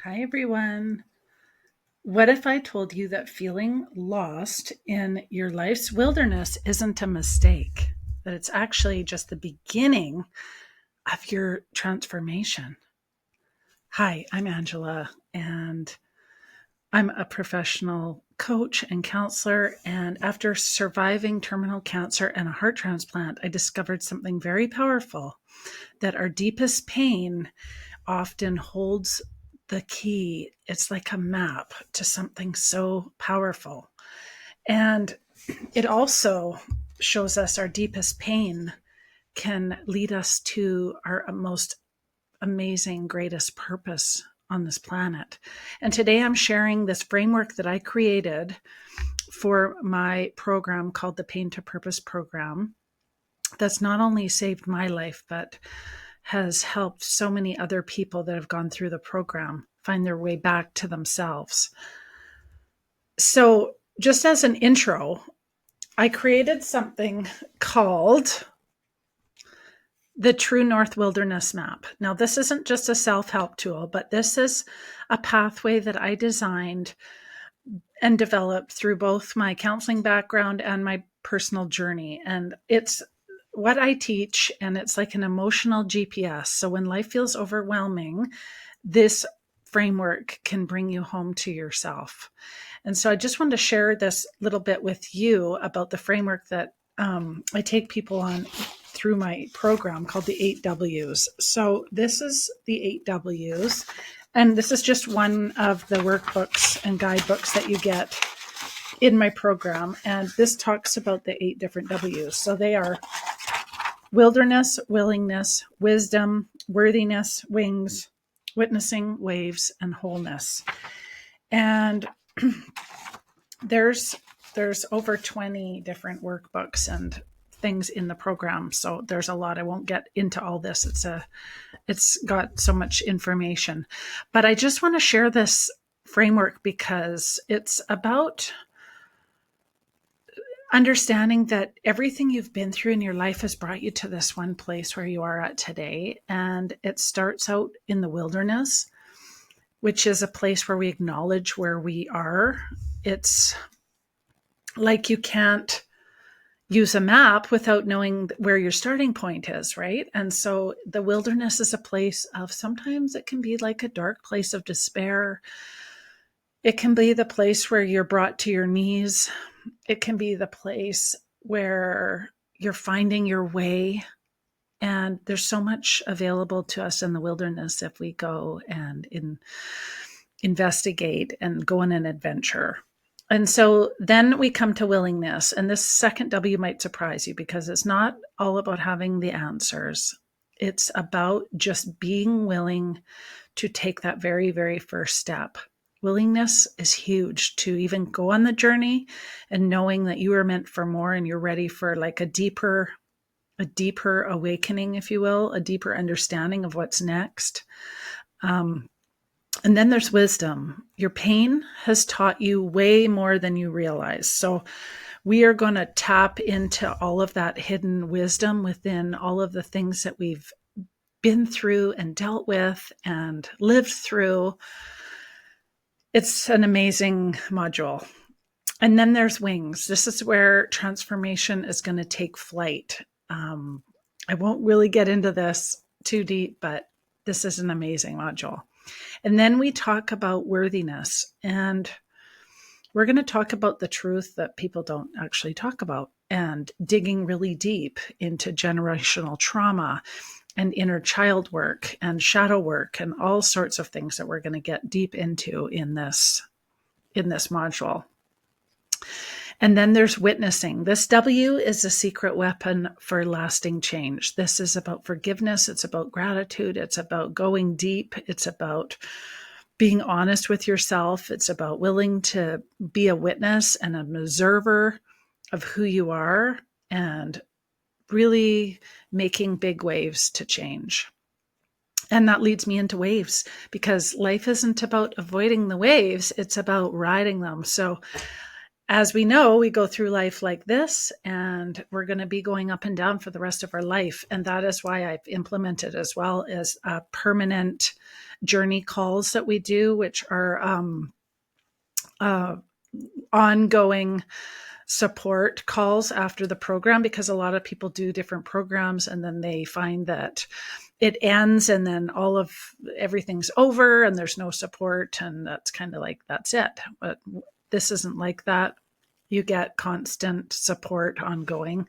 Hi, everyone. What if I told you that feeling lost in your life's wilderness isn't a mistake, that it's actually just the beginning of your transformation? Hi, I'm Angela, and I'm a professional coach and counselor. And after surviving terminal cancer and a heart transplant, I discovered something very powerful, that our deepest pain often holds the key. It's like a map to something so powerful. And it also shows us our deepest pain can lead us to our most amazing, greatest purpose on this planet. And today I'm sharing this framework that I created for my program called the Pain to Purpose program, that's not only saved my life, but has helped so many other people that have gone through the program find their way back to themselves. So, just as an intro, I created something called the True North Wilderness Map. Now, this isn't just a self-help tool, but this is a pathway that I designed and developed through both my counseling background and my personal journey. And it's what I teach, and it's like an emotional GPS. So when life feels overwhelming, this framework can bring you home to yourself. And so I just wanted to share this little bit with you about the framework that I take people on through my program called the 8Ws. So this is the 8Ws. And this is just one of the workbooks and guidebooks that you get in my program. And this talks about the 8 different Ws. So they are wilderness, willingness, wisdom, worthiness, wings, witnessing, waves, and wholeness. And there's over 20 different workbooks and things in the program. So there's a lot. I won't get into all this. It's got so much information. But I just want to share this framework because it's about understanding that everything you've been through in your life has brought you to this one place where you are at today. And it starts out in the wilderness, which is a place where we acknowledge where we are. It's like you can't use a map without knowing where your starting point is, right? And so the wilderness is a place of, sometimes it can be like a dark place of despair. It can be the place where you're brought to your knees. It can be the place where you're finding your way. And there's so much available to us in the wilderness if we go and investigate and go on an adventure. And so then we come to willingness. And this second W might surprise you because it's not all about having the answers. It's about just being willing to take that very, very first step. Willingness is huge, to even go on the journey and knowing that you are meant for more and you're ready for like a deeper awakening, if you will, a deeper understanding of what's next. And then there's wisdom. Your pain has taught you way more than you realize. So we are going to tap into all of that hidden wisdom within all of the things that we've been through and dealt with and lived through. It's an amazing module. And then there's wings. This is where transformation is going to take flight. I won't really get into this too deep, but this is an amazing module. And then we talk about worthiness, and we're going to talk about the truth that people don't actually talk about, and digging really deep into generational trauma and inner child work and shadow work and all sorts of things that we're going to get deep into in this module. And then there's witnessing. This W is a secret weapon for lasting change. This is about forgiveness. It's about gratitude. It's about going deep. It's about being honest with yourself. It's about willing to be a witness and an observer of who you are and really making big waves to change. And that leads me into waves, because life isn't about avoiding the waves. It's about riding them. So as we know, we go through life like this, and we're going to be going up and down for the rest of our life. And that is why I've implemented as well as a permanent journey calls that we do, which are ongoing support calls after the program, because a lot of people do different programs and then they find that it ends and then everything's over and there's no support, and that's kind of like, that's it. But this isn't like that. You get constant support ongoing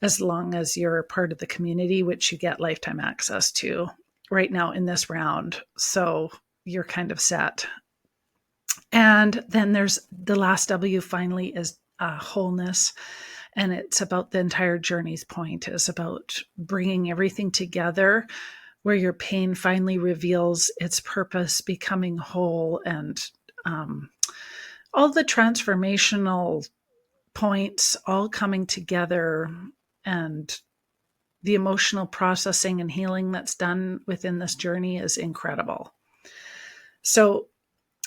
as long as you're part of the community, which you get lifetime access to right now in this round. So you're kind of set. And then there's the last W finally is wholeness. And it's about the entire journey's point is about bringing everything together where your pain finally reveals its purpose, becoming whole, and all the transformational points all coming together, and the emotional processing and healing that's done within this journey is incredible. So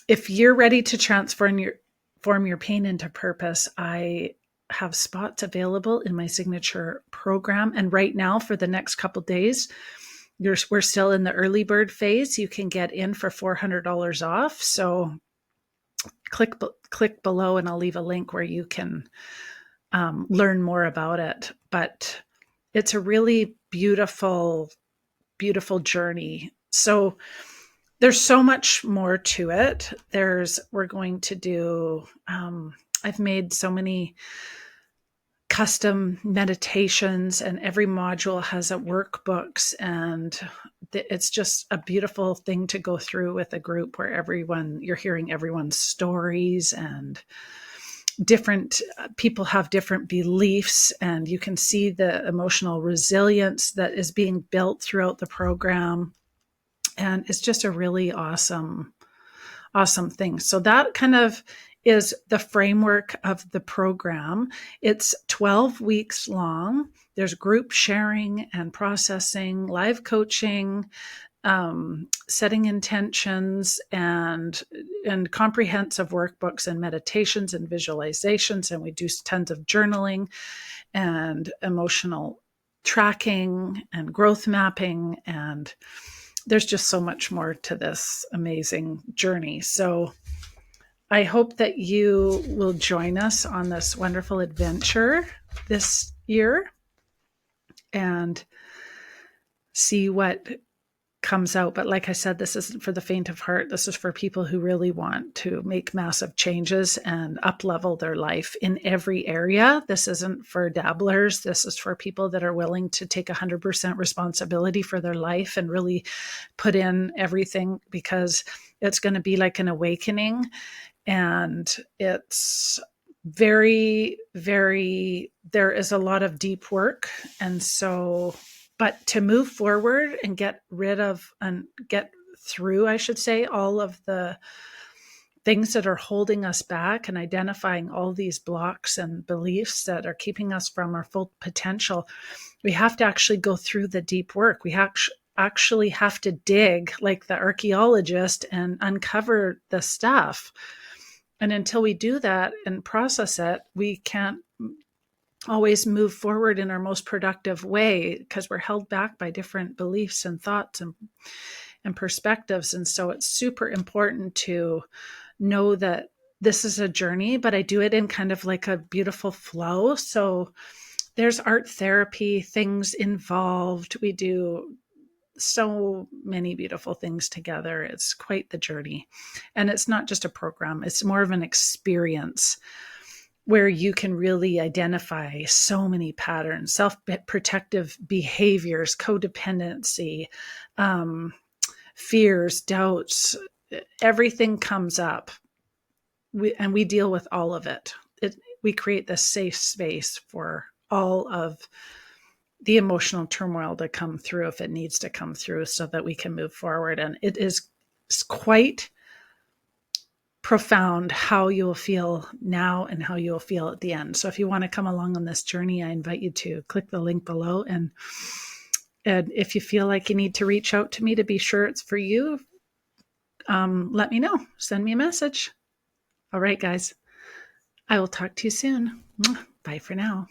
if you're ready to transform your pain into purpose, I have spots available in my signature program. And right now, for the next couple of days, we're still in the early bird phase. You can get in for $400 off. So click below and I'll leave a link where you can learn more about it. But it's a really beautiful, beautiful journey. So there's so much more to it. We're going to do, I've made so many custom meditations, and every module has a workbooks, and it's just a beautiful thing to go through with a group where you're hearing everyone's stories, and different people have different beliefs, and you can see the emotional resilience that is being built throughout the program. And it's just a really awesome thing. So that kind of is the framework of the program. It's 12 weeks long. There's group sharing and processing, live coaching, setting intentions, and comprehensive workbooks and meditations and visualizations. And we do tons of journaling and emotional tracking and growth mapping, and there's just so much more to this amazing journey. So I hope that you will join us on this wonderful adventure this year and see what comes out. But like I said, this isn't for the faint of heart. This is for people who really want to make massive changes and up-level their life in every area. This isn't for dabblers. This is for people that are willing to take 100% responsibility for their life and really put in everything, because it's going to be like an awakening. And it's very, very, there is a lot of deep work. And so, but to move forward and get rid of and get through, I should say, all of the things that are holding us back and identifying all these blocks and beliefs that are keeping us from our full potential, we have to actually go through the deep work. We actually have to dig like the archaeologist and uncover the stuff. And until we do that and process it, we can't always move forward in our most productive way, because we're held back by different beliefs and thoughts and perspectives. And so it's super important to know that this is a journey, but I do it in kind of like a beautiful flow. So there's art therapy things involved. We do so many beautiful things together. It's quite the journey. And it's not just a program, it's more of an experience where you can really identify so many patterns, self-protective behaviors, codependency, fears, doubts, everything comes up. We deal with all of it. We create this safe space for all of the emotional turmoil to come through if it needs to come through, so that we can move forward. And it's quite profound how you'll feel now and how you'll feel at the end. So if you want to come along on this journey, I invite you to click the link below. And if you feel like you need to reach out to me to be sure it's for you, let me know. Send me a message. All right, guys. I will talk to you soon. Bye for now.